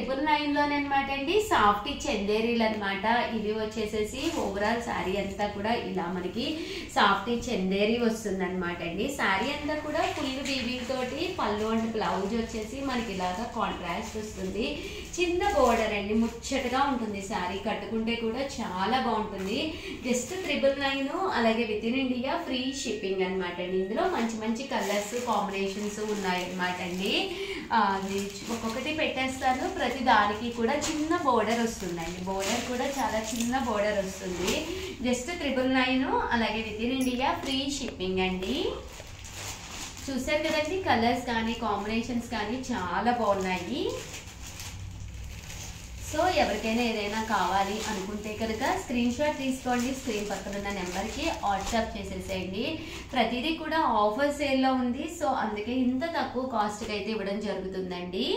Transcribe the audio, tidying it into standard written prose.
999 లోనమాట అండి. సాఫ్ట్ చందేరీలు అనమాట. ఇది వచ్చేసేసి ఓవరాల్ శారీ అంతా కూడా ఇలా మనకి సాఫ్ట్ చందేరీ వస్తుంది అనమాట అండి. శారీ అంతా కూడా ఫుల్ వీవింగ్ తోటి పళ్ళు అండ్ బ్లౌజ్ వచ్చేసి మనకి ఇలాగా కాంట్రాస్ట్ వస్తుంది. చిన్న బోర్డర్ అండి, ముచ్చటగా ఉంటుంది. శారీ కట్టుకుంటే కూడా చాలా బాగుంటుంది. జస్ట్ 999, అలాగే with in India free shipping అనమాట అండి. ఇందులో మంచి మంచి కలర్స్ కాంబినేషన్స్ ఉన్నాయన్నమాట అండి. ఒక్కొక్కటి పెట్టేస్తాను. ప్రతి దానికి కూడా చిన్న బోర్డర్ వస్తుందండి. బోర్డర్ కూడా చాలా చిన్న బోర్డర్ వస్తుంది. జస్ట్ 999, అలాగే with in India free shipping అండి. చూసారు కదండి, కలర్స్ కానీ కాంబినేషన్స్ కానీ చాలా బాగున్నాయి. సో ఎవరికైనా ఏదైనా కావాలి అనుకుంటే కనుక స్క్రీన్ షాట్ తీసుకోండి. స్క్రీన్ పక్కన ఉన్న నెంబర్కి వాట్సాప్ చేసేసేయండి. ప్రతిదీ కూడా ఆఫర్ సేల్లో ఉంది. సో అందుకే ఇంత తక్కువ కాస్ట్కి అయితే ఇవ్వడం జరుగుతుందండి.